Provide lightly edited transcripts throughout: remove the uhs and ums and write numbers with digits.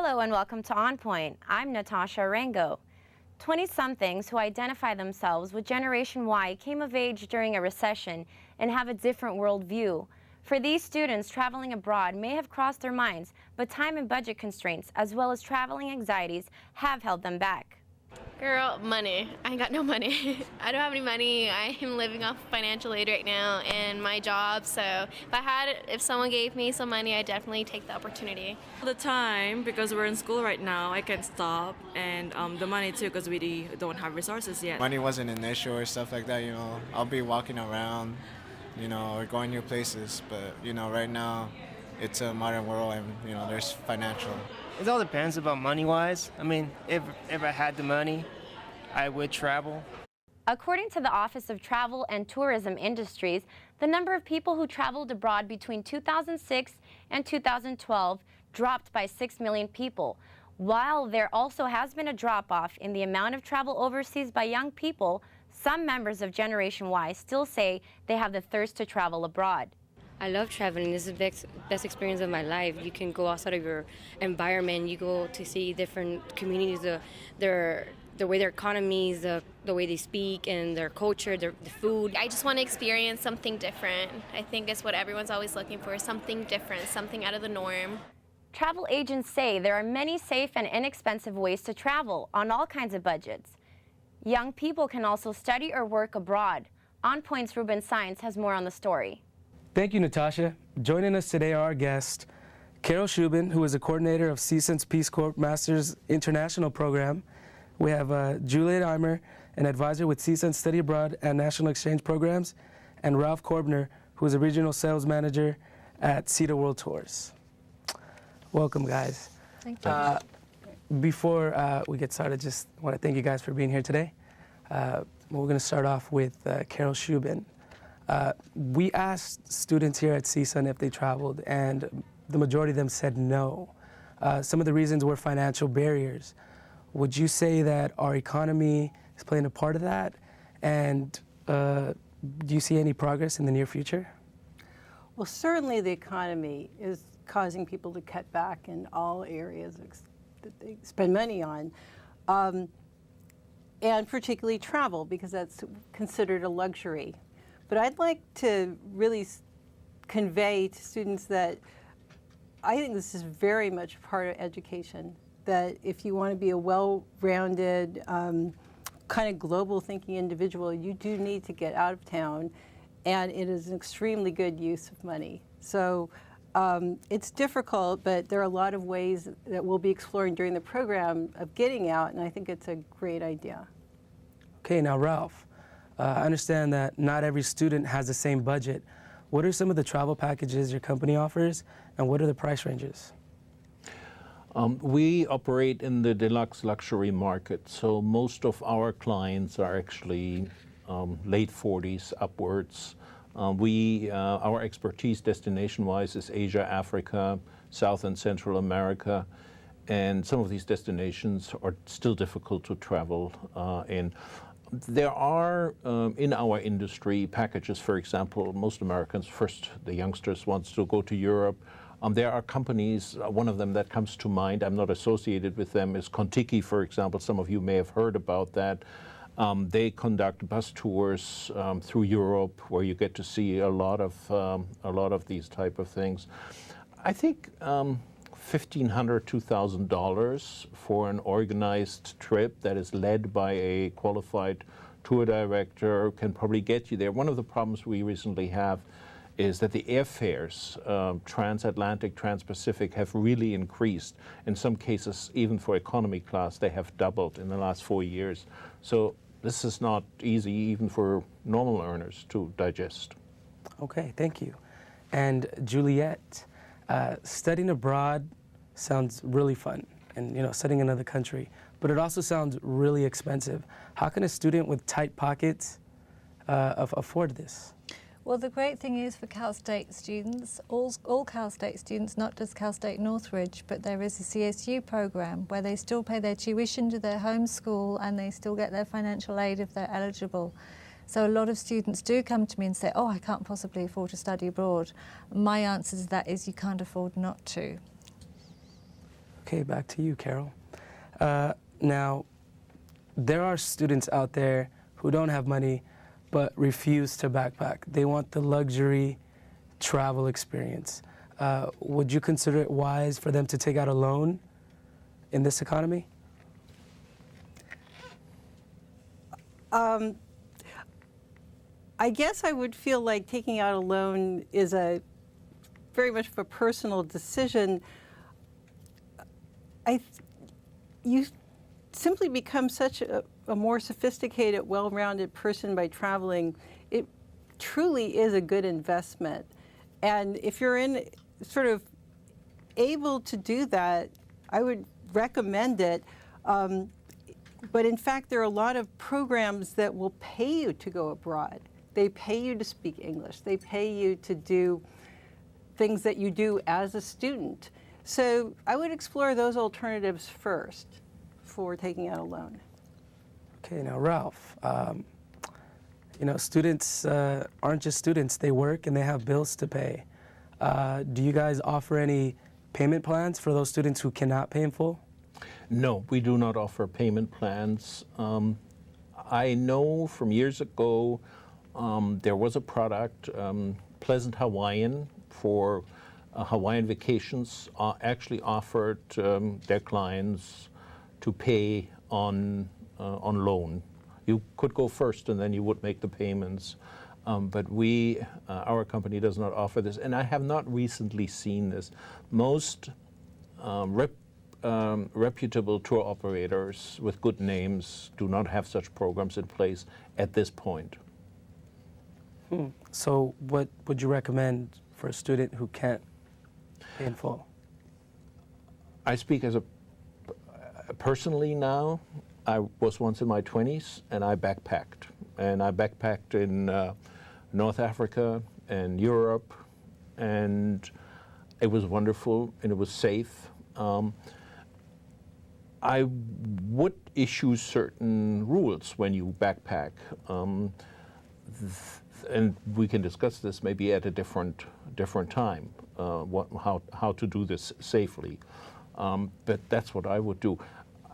Hello and welcome to On Point. I'm Natasha Arango. 20-somethings who identify themselves with Generation Y came of age during a recession and have a different worldview. For these students, traveling abroad may have crossed their minds, but time and budget constraints, as well as traveling anxieties, have held them back. Girl, money. I ain't got no money. I don't have any money. I am living off financial aid right now and my job, so if someone gave me some money, I'd definitely take the opportunity. The time, because we're in school right now, I can't stop, and the money too, because we don't have resources yet. Money wasn't an issue or stuff like that, I'll be walking around, or going new places, but, right now it's a modern world and, there's financial. It all depends about money-wise. I mean, if I had the money, I would travel. According to the Office of Travel and Tourism Industries, the number of people who traveled abroad between 2006 and 2012 dropped by 6 million people. While there also has been a drop-off in the amount of travel overseas by young people, some members of Generation Y still say they have the thirst to travel abroad. I love traveling. This is the best experience of my life. You can go outside of your environment. You go to see different communities, the way their economies, the way they speak, and their culture, the food. I just want to experience something different. I think it's what everyone's always looking for, something different, something out of the norm. Travel agents say there are many safe and inexpensive ways to travel on all kinds of budgets. Young people can also study or work abroad. On Point's Ruben Saenz has more on the story. Thank you, Natasha. Joining us today are our guest, Shubin, who is a coordinator of CSUN's Peace Corps Masters International Program. We have Juliet Aylmer, an advisor with CSUN Study Abroad and National Exchange Programs, and Ralf Korbner, who is a regional sales manager at SITA World Tours. Welcome, guys. Thank you. Before we get started, just want to thank you guys for being here today. We're going to start off with Shubin. We asked students here at CSUN if they traveled, and the majority of them said no. Some of the reasons were financial barriers. Would you say that our economy is playing a part of that? And do you see any progress in the near future? Well, certainly the economy is causing people to cut back in all areas that they spend money on, and particularly travel, because that's considered a luxury. But I'd like to really convey to students that I think this is very much part of education, that if you want to be a well-rounded, kind of global thinking individual, you do need to get out of town, and it is an extremely good use of money. So it's difficult, but there are a lot of ways that we'll be exploring during the program of getting out, and I think it's a great idea. Okay, now Ralph. I understand that not every student has the same budget. What are some of the travel packages your company offers, and what are the price ranges? We operate in the deluxe luxury market, so most of our clients are actually late 40s upwards. Our expertise destination-wise is Asia, Africa, South and Central America, and some of these destinations are still difficult to travel in. There are, in our industry, packages, for example, most Americans, first the youngsters want to go to Europe. There are companies, one of them that comes to mind, I'm not associated with them, is Contiki, for example. Some of you may have heard about that. They conduct bus tours through Europe where you get to see a lot of these type of things. I think $1,500, $2,000 for an organized trip that is led by a qualified tour director can probably get you there. One of the problems we recently have is that the airfares, transatlantic, transpacific, have really increased. In some cases, even for economy class, they have doubled in the last 4 years. So this is not easy even for normal earners to digest. Okay, thank you. And Juliet, studying abroad sounds really fun, and studying in another country, but it also sounds really expensive. How can a student with tight pockets afford this? Well, the great thing is for Cal State students, all Cal State students, not just Cal State Northridge, but there is a CSU program where they still pay their tuition to their home school and they still get their financial aid if they're eligible. So a lot of students do come to me and say, oh, I can't possibly afford to study abroad. My answer to that is you can't afford not to. Okay, back to you, Carol. Now, there are students out there who don't have money but refuse to backpack. They want the luxury travel experience. Would you consider it wise for them to take out a loan in this economy? I guess I would feel like taking out a loan is a very much of a personal decision. You simply become such a more sophisticated, well-rounded person by traveling. It truly is a good investment. And if you're sort of able to do that, I would recommend it. But in fact, there are a lot of programs that will pay you to go abroad. They pay you to speak English. They pay you to do things that you do as a student. So I would explore those alternatives first for taking out a loan. Okay, now Ralph, students aren't just students. They work and they have bills to pay. Do you guys offer any payment plans for those students who cannot pay in full? No, we do not offer payment plans. I know from years ago there was a product, Pleasant Hawaiian, for Hawaiian vacations, actually offered their clients to pay on loan. You could go first and then you would make the payments. But our company does not offer this. And I have not recently seen this. Most reputable tour operators with good names do not have such programs in place at this point. So what would you recommend for a student who can't pay in full? I speak as personally now. I was once in my 20s and I backpacked. And I backpacked in North Africa and Europe, and it was wonderful and it was safe. I would issue certain rules when you backpack, and we can discuss this maybe at a different time, how to do this safely. But that's what I would do.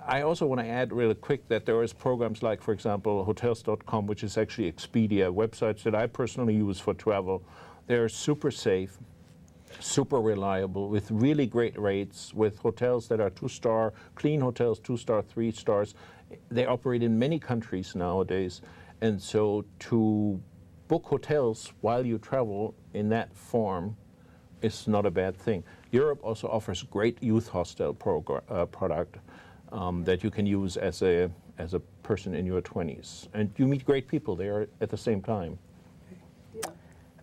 I also want to add really quick that there is programs like, for example, hotels.com, which is actually Expedia, websites that I personally use for travel. They're super safe, super reliable, with really great rates, with hotels that are 2-star, clean hotels, 2-star, 3 stars. They operate in many countries nowadays. And so to book hotels while you travel in that form is not a bad thing. Europe also offers great youth hostel product that you can use as a person in your 20s. And you meet great people there at the same time.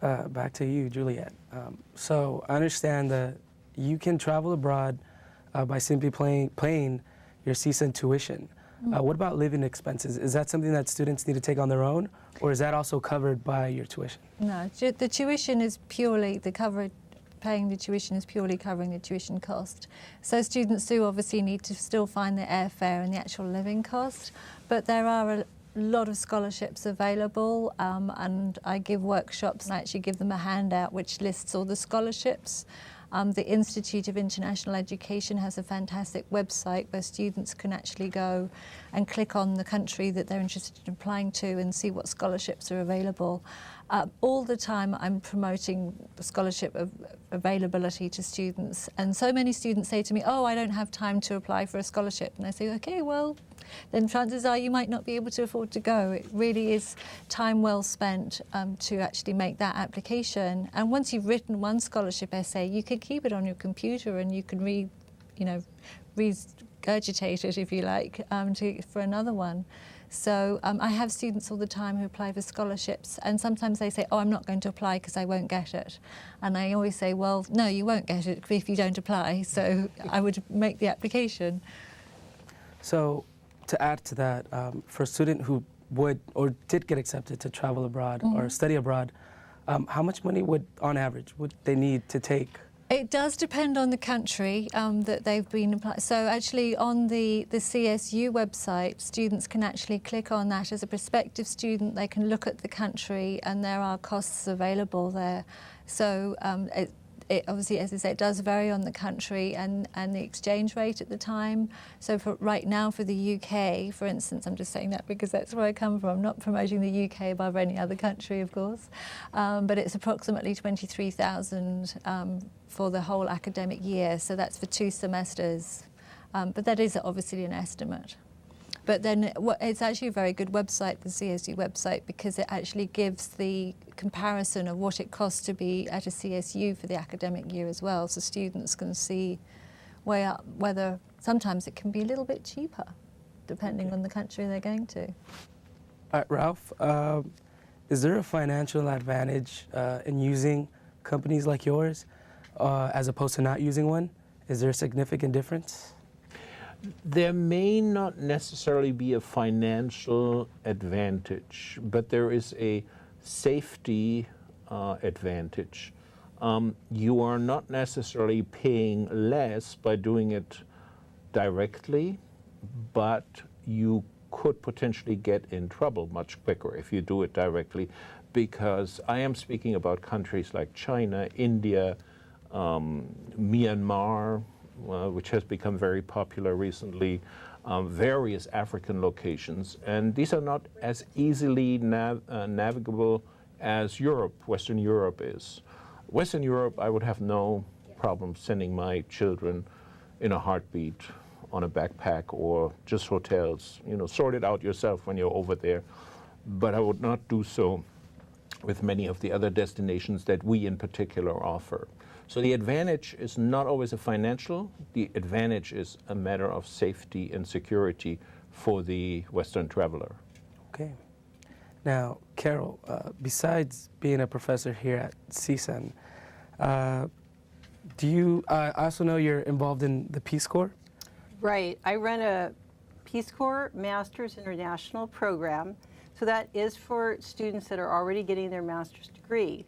Back to you, Juliet. So I understand that you can travel abroad by simply paying your CSUN tuition. What about living expenses? Is that something that students need to take on their own, or is that also covered by your tuition? No, the tuition is purely paying the tuition is purely covering the tuition cost. So students do obviously need to still find the airfare and the actual living cost, but there are a lot of scholarships available, and I give workshops and I actually give them a handout which lists all the scholarships. The Institute of International Education has a fantastic website where students can actually go and click on the country that they're interested in applying to and see what scholarships are available. All the time I'm promoting the scholarship availability to students, and so many students say to me, oh, I don't have time to apply for a scholarship. And I say, okay, well, then chances are you might not be able to afford to go. It really is time well spent to actually make that application. And once you've written one scholarship essay, you can keep it on your computer and you can regurgitate it, if you like, for another one. So I have students all the time who apply for scholarships, and sometimes they say, oh, I'm not going to apply because I won't get it. And I always say, well, no, you won't get it if you don't apply, so I would make the application. So to add to that, for a student who would or did get accepted to travel abroad or study abroad, how much money on average, would they need to take? It does depend on the country that they've been applied. So actually on the CSU website, students can actually click on that as a prospective student. They can look at the country and there are costs available there. So it obviously, as I say, it does vary on the country and the exchange rate at the time. So for right now for the UK, for instance, I'm just saying that because that's where I come from, not promoting the UK above any other country, of course, but it's approximately 23,000 for the whole academic year. So that's for 2 semesters. But that is obviously an estimate. But then it's actually a very good website, the CSU website, because it actually gives the comparison of what it costs to be at a CSU for the academic year as well. So students can see way up whether sometimes it can be a little bit cheaper, depending on the country they're going to. All right, Ralph, is there a financial advantage in using companies like yours as opposed to not using one? Is there a significant difference? There may not necessarily be a financial advantage, but there is a safety advantage. You are not necessarily paying less by doing it directly, but you could potentially get in trouble much quicker if you do it directly, because I am speaking about countries like China, India, Myanmar, which has become very popular recently, various African locations. And these are not as easily navigable as Europe, Western Europe is. Western Europe, I would have no problem sending my children in a heartbeat on a backpack or just hotels. You know, sort it out yourself when you're over there. But I would not do so with many of the other destinations that we in particular offer. So the advantage is not always a financial, the advantage is a matter of safety and security for the Western traveler. Okay. Now, Carol, besides being a professor here at CSUN, I also know you're involved in the Peace Corps? Right. I run a Peace Corps Master's International program. So that is for students that are already getting their master's degree.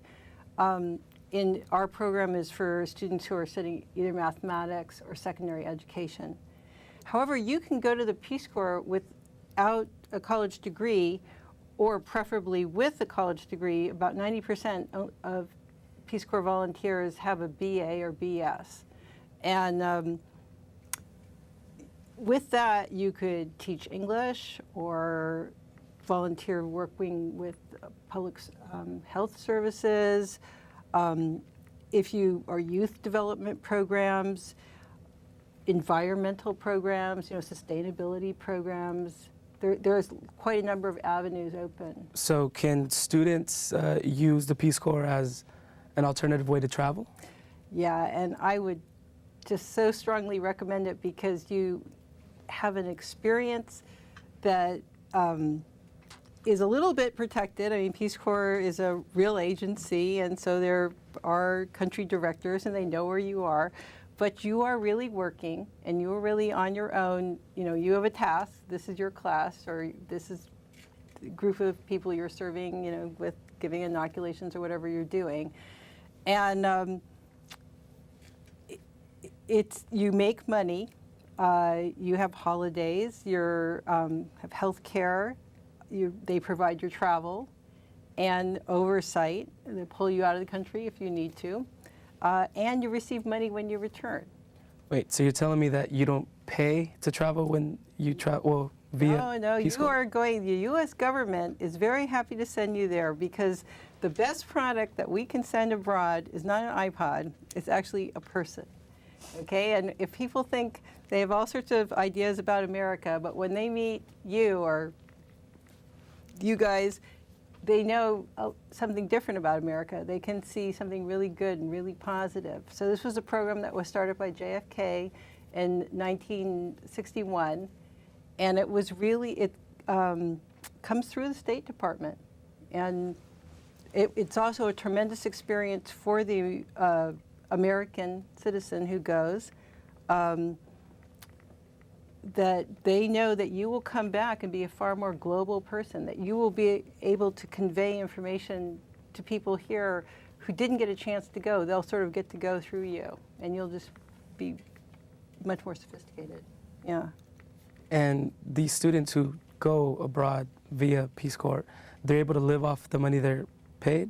In our program is for students who are studying either mathematics or secondary education. However, you can go to the Peace Corps without a college degree, or preferably with a college degree. About 90% of Peace Corps volunteers have a BA or BS. And with that, you could teach English or volunteer working with public health services. If you are youth development programs, environmental programs, sustainability programs, there's quite a number of avenues open. So can students use the Peace Corps as an alternative way to travel? Yeah, and I would just so strongly recommend it because you have an experience that is a little bit protected. I mean, Peace Corps is a real agency, and so there are country directors, and they know where you are. But you are really working, and you are really on your own. You have a task. This is your class, or this is the group of people you're serving, with giving inoculations or whatever you're doing. And you make money. You have holidays. You have health care. They provide your travel and oversight. They pull you out of the country if you need to. And you receive money when you return. Wait, so you're telling me that you don't pay to travel when you travel via No, Peace you Corps? are going, the U.S. government is very happy to send you there because the best product that we can send abroad is not an iPod, it's actually a person. Okay, and if people think they have all sorts of ideas about America, but when they meet you or you guys, they know something different about America. They can see something really good and really positive. So this was a program that was started by JFK in 1961, and it was really, it comes through the State Department. And it's also a tremendous experience for the American citizen who goes, that they know that you will come back and be a far more global person, that you will be able to convey information to people here who didn't get a chance to go. They'll sort of get to go through you, and you'll just be much more sophisticated. Yeah. And these students who go abroad via Peace Corps, they're able to live off the money they're paid?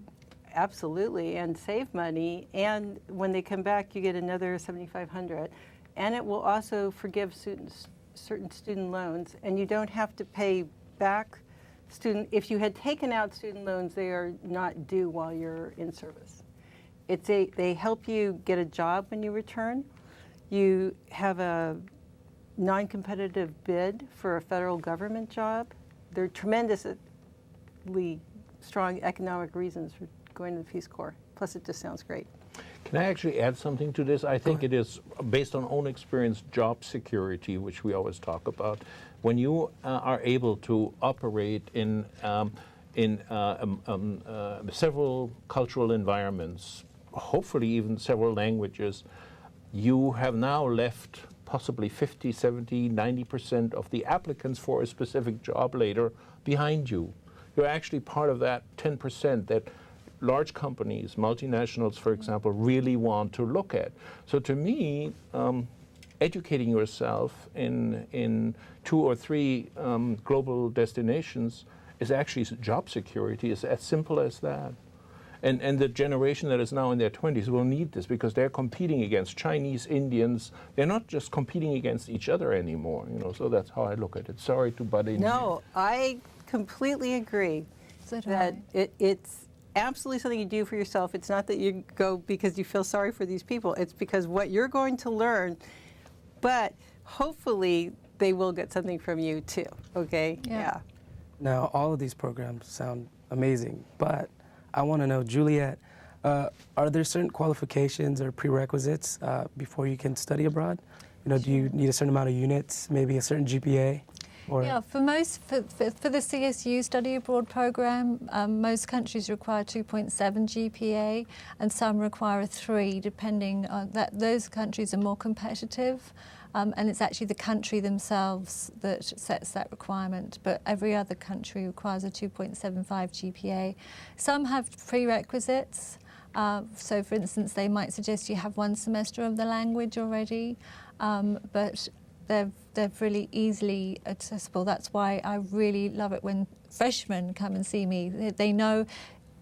absolutely, and save money. And when they come back, you get another $7,500. And it will also forgive certain student loans, and you don't have to pay back if you had taken out student loans, they are not due while you're in service. They help you get a job when you return. You have a non-competitive bid for a federal government job. There are tremendously strong economic reasons for going to the Peace Corps. Plus, it just sounds great. Can I actually add something to this? I think it is based on own experience, job security, which we always talk about. When you are able to operate in several cultural environments, hopefully even several languages, you have now left possibly 50, 70, 90% of the applicants for a specific job later behind you. You're actually part of that 10% that large companies, multinationals, for example, really want to look at. So to me, educating yourself in 2 or 3 global destinations is actually job security. It's as simple as that. And the generation that is now in their 20s will need this because they're competing against Chinese, Indians. They're not just competing against each other anymore. So that's how I look at it. Sorry to butt in. No, I completely agree that it's absolutely something you do for yourself. It's not that you go because you feel sorry for these people. It's because what you're going to learn, but hopefully they will get something from you too, okay? Yeah. Now, all of these programs sound amazing, but I want to know, Juliet, are there certain qualifications or prerequisites before you can study abroad? Do you need a certain amount of units, maybe a certain GPA? Yeah, for the CSU Study Abroad program, most countries require 2.7 GPA, and some require a 3, depending on that. Those countries are more competitive, and it's actually the country themselves that sets that requirement. But every other country requires a 2.75 GPA. Some have prerequisites. So, for instance, they might suggest you have 1 semester of the language already, but they're really easily accessible. That's why I really love it when freshmen come and see me. They know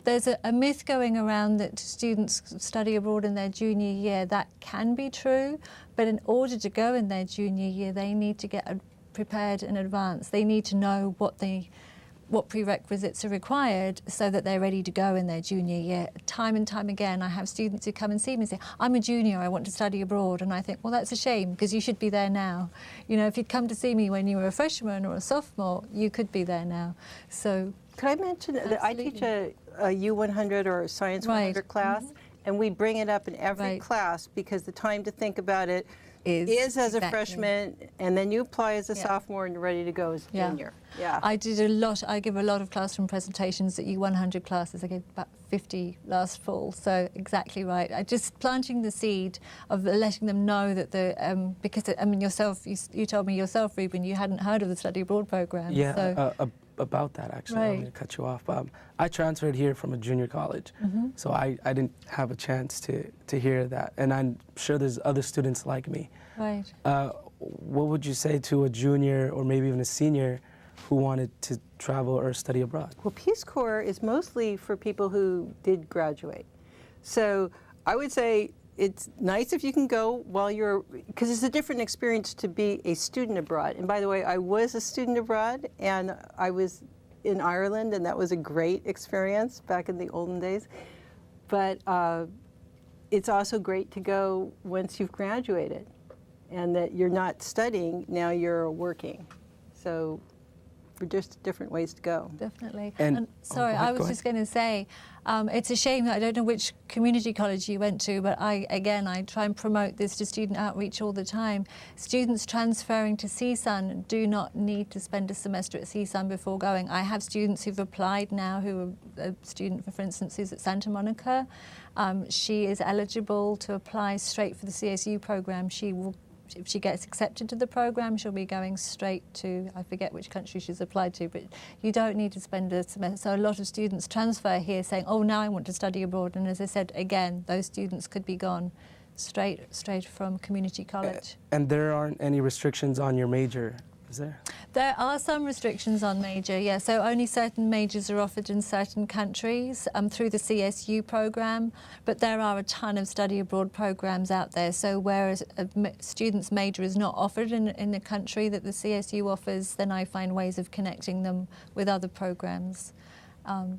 there's a myth going around that students study abroad in their junior year. That can be true, but in order to go in their junior year, they need to get prepared in advance. They need to know what prerequisites are required so that they're ready to go in their junior year. Time and time again, I have students who come and see me and say, I'm a junior, I want to study abroad. And I think, well, that's a shame, because you should be there now. If you'd come to see me when you were a freshman or a sophomore, you could be there now. So, could I mention that I teach a U100 or a Science 100 class, and we bring it up in every class because the time to think about it is as a freshman, and then you apply as a sophomore and you're ready to go as a junior. Yeah. I give a lot of classroom presentations at U100 classes. I gave about 50 last fall, so exactly right. I just planting the seed of letting them know that because you told me yourself, Ruben, you hadn't heard of the study abroad program. Yeah, so. About that, actually. I'm going to cut you off. I transferred here from a junior college, so I didn't have a chance to hear that. And I'm sure there's other students like me. Right. What would you say to a junior or maybe even a senior who wanted to travel or study abroad? Well, Peace Corps is mostly for people who did graduate. So I would say it's nice if you can go because it's a different experience to be a student abroad. And by the way, I was a student abroad, and I was in Ireland, and that was a great experience back in the olden days. But it's also great to go once you've graduated, and that you're not studying, now you're working. So just different ways to go. Definitely. And sorry, I was just going to say, it's a shame that I don't know which community college you went to, but I try and promote this to student outreach all the time. Students transferring to CSUN do not need to spend a semester at CSUN before going. I have students who've applied now, who are a student, for instance, who's at Santa Monica. She is eligible to apply straight for the CSU program. If she gets accepted to the program, she'll be going straight to, I forget which country she's applied to, but you don't need to spend a semester. So a lot of students transfer here saying, oh, now I want to study abroad. And as I said, again, those students could be gone straight from community college. And there aren't any restrictions on your major? Is there? There are some restrictions on major, yeah. So only certain majors are offered in certain countries through the CSU program, but there are a ton of study abroad programs out there. So whereas a student's major is not offered in the country that the CSU offers, then I find ways of connecting them with other programs.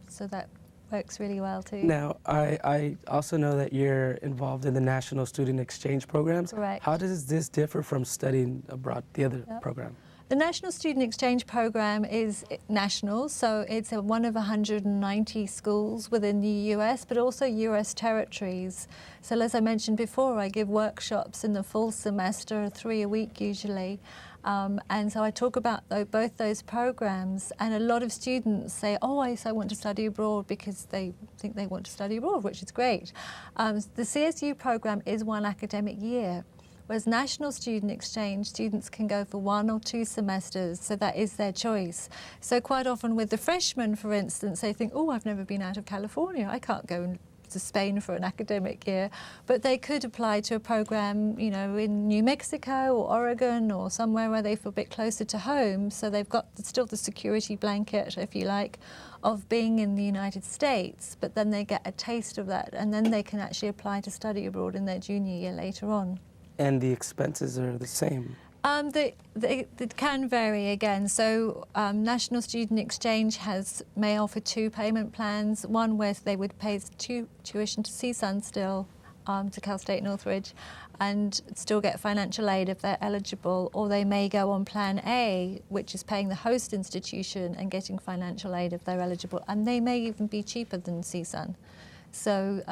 So that works really well too. Now, I also know that you're involved in the National Student Exchange programs. Correct. How does this differ from studying abroad, the other program? The National Student Exchange Program is national, so it's one of 190 schools within the US, but also US territories. So as I mentioned before, I give workshops in the full semester, 3 a week usually. And so I talk about both those programs, and a lot of students say, oh, I want to study abroad because they think they want to study abroad, which is great. The CSU program is 1 academic year. Whereas National Student Exchange, students can go for 1 or 2 semesters, so that is their choice. So quite often with the freshmen, for instance, they think, oh, I've never been out of California, I can't go to Spain for an academic year, but they could apply to a program, you know, in New Mexico or Oregon or somewhere where they feel a bit closer to home, so they've got still the security blanket, if you like, of being in the United States, but then they get a taste of that, and then they can actually apply to study abroad in their junior year later on. And the expenses are the same? They can vary again. So National Student Exchange may offer 2 payment plans. One where they would pay tuition to CSUN still, to Cal State Northridge, and still get financial aid if they're eligible, or they may go on Plan A, which is paying the host institution and getting financial aid if they're eligible, and they may even be cheaper than CSUN. So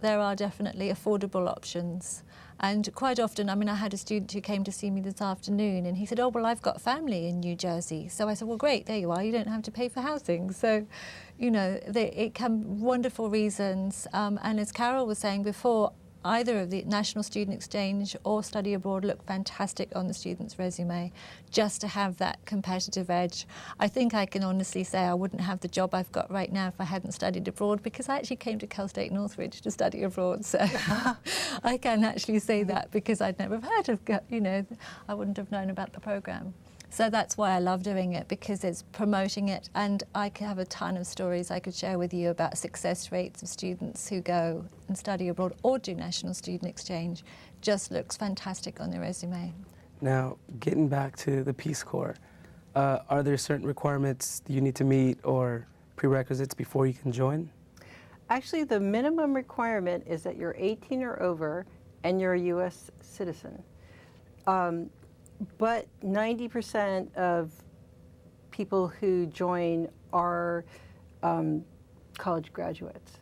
there are definitely affordable options. And quite often, I mean, I had a student who came to see me this afternoon, and he said, oh, well, I've got family in New Jersey. So I said, well, great, there you are. You don't have to pay for housing. So, you know, it can wonderful reasons. And as Carol was saying before, either of the National Student Exchange or Study Abroad look fantastic on the student's resume, just to have that competitive edge. I think I can honestly say I wouldn't have the job I've got right now if I hadn't studied abroad, because I actually came to Cal State Northridge to study abroad. So I can actually say that because I'd never heard of, you know, I wouldn't have known about the program. So that's why I love doing it, because it's promoting it, and I could have a ton of stories I could share with you about success rates of students who go and study abroad or do National Student Exchange. Just looks fantastic on their resume. Now, getting back to the Peace Corps, are there certain requirements you need to meet or prerequisites before you can join? Actually, the minimum requirement is that you're 18 or over and you're a U.S. citizen. But 90% of people who join are college graduates.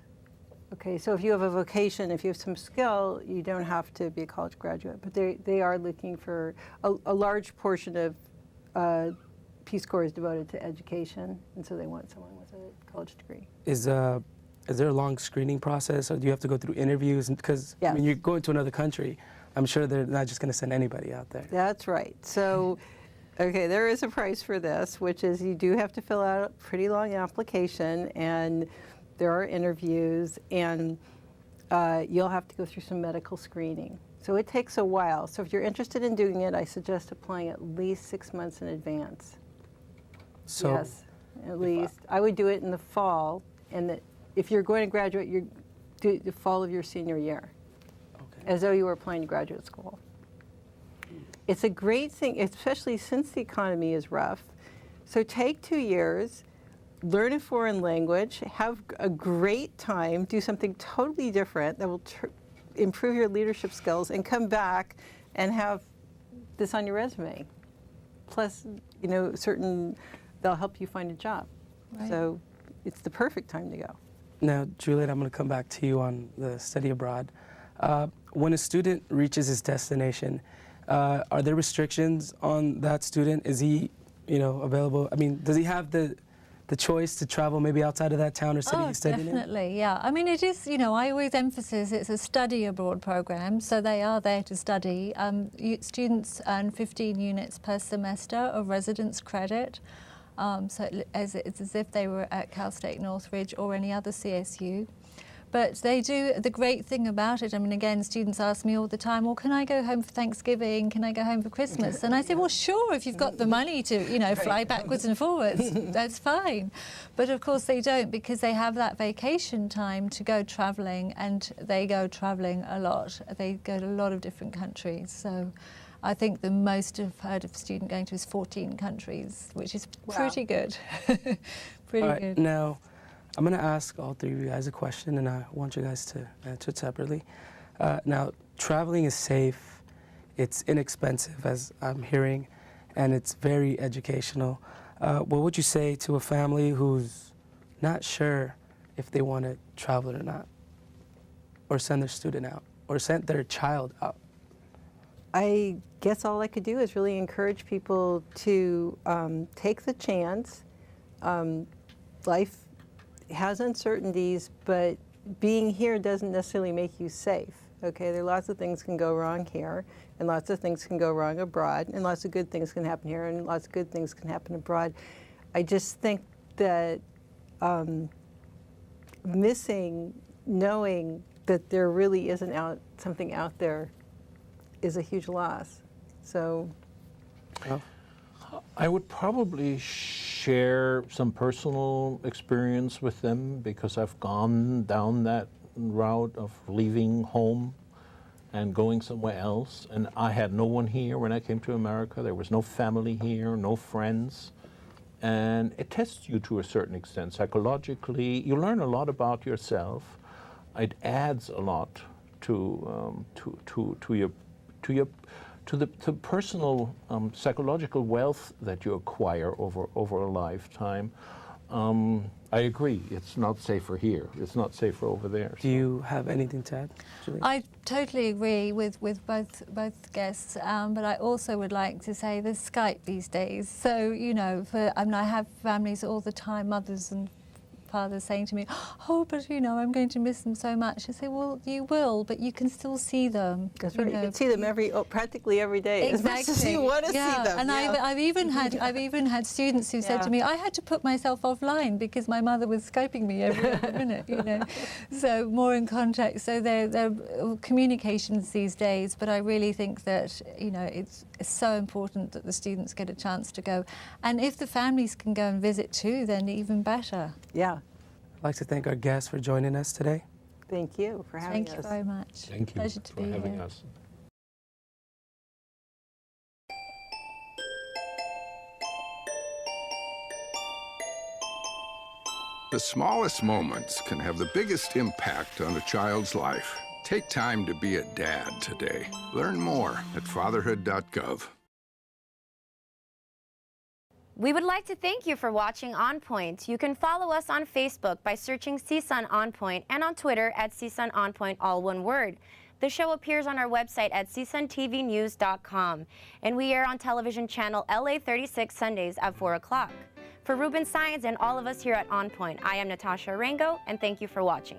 Okay, so if you have a vocation, if you have some skill, you don't have to be a college graduate. But they are looking for a large portion of Peace Corps is devoted to education, and so they want someone with a college degree. Is there a long screening process, or do you have to go through interviews? Because yes. when you're going to another country, I'm sure they're not just going to send anybody out there. That's right. So, okay, there is a price for this, which is you do have to fill out a pretty long application, and there are interviews, and you'll have to go through some medical screening. So it takes a while. So if you're interested in doing it, I suggest applying at least 6 months in advance. So yes, at least. I would do it in the fall, and if you're going to graduate, you do the fall of your senior year. As though you were applying to graduate school. It's a great thing, especially since the economy is rough. So take 2 years, learn a foreign language, have a great time, do something totally different that will improve your leadership skills, and come back and have this on your resume. Plus, you know, they'll help you find a job. Right. So it's the perfect time to go. Now, Juliet, I'm going to come back to you on the study abroad. When a student reaches his destination, are there restrictions on that student? Is he, you know, available? I mean, does he have the choice to travel maybe outside of that town or city he's studying in? Definitely, yeah. I mean, it is, you know, I always emphasize it's a study abroad program, so they are there to study. Students earn 15 units per semester of residence credit. So it's as if they were at Cal State Northridge or any other CSU. But they do, the great thing about it, I mean, again, students ask me all the time, well, can I go home for Thanksgiving? Can I go home for Christmas? And I say, well, sure, if you've got the money to, you know, fly backwards and forwards, that's fine. But of course they don't, because they have that vacation time to go travelling, and they go travelling a lot. They go to a lot of different countries. So I think the most I've heard of a student going to is 14 countries, which is pretty good. Pretty good. Now, I'm going to ask all three of you guys a question, and I want you guys to answer it separately. Now, traveling is safe, it's inexpensive, as I'm hearing, and it's very educational. What would you say to a family who's not sure if they want to travel or not, or send their student out, or send their child out? I guess all I could do is really encourage people to take the chance. Life has uncertainties, but being here doesn't necessarily make you safe. Okay, there are lots of things can go wrong here, and lots of things can go wrong abroad, and lots of good things can happen here, and lots of good things can happen abroad. I just think that missing knowing that there really isn't something out there is a huge loss. So, I would probably share some personal experience with them, because I've gone down that route of leaving home and going somewhere else. And I had no one here when I came to America. There was no family here, no friends. And it tests you to a certain extent. Psychologically, you learn a lot about yourself. It adds a lot to the personal psychological wealth that you acquire over a lifetime. I agree, it's not safer here. It's not safer over there. Do you have anything to add, Juliet? I totally agree with both guests, but I also would like to say there's Skype these days. So, you know, I mean, I have families all the time, mothers and fathers saying to me, oh, but you know, I'm going to miss them so much. I say, well, you will, but you can still see them. That's right. You can see them practically every day. Exactly. As much as you want to see them. And I've even had students who said to me, I had to put myself offline because my mother was Skyping me every other minute. You know, so more in contact. So they're communications these days. But I really think that, you know, it's so important that the students get a chance to go, and if the families can go and visit too, then even better. Yeah. I'd like to thank our guests for joining us today. Thank you for having us. Thank you very much. Thank you Pleasure to for be having here. us. The smallest moments can have the biggest impact on a child's life. Take time to be a dad today. Learn more at fatherhood.gov. We would like to thank you for watching On Point. You can follow us on Facebook by searching CSUN On Point, and on Twitter at CSUN On Point, all one word. The show appears on our website at CSUNTVnews.com, and we air on television channel LA 36 Sundays at 4 o'clock. For Ruben Saenz and all of us here at On Point, I am Natasha Arango, and thank you for watching.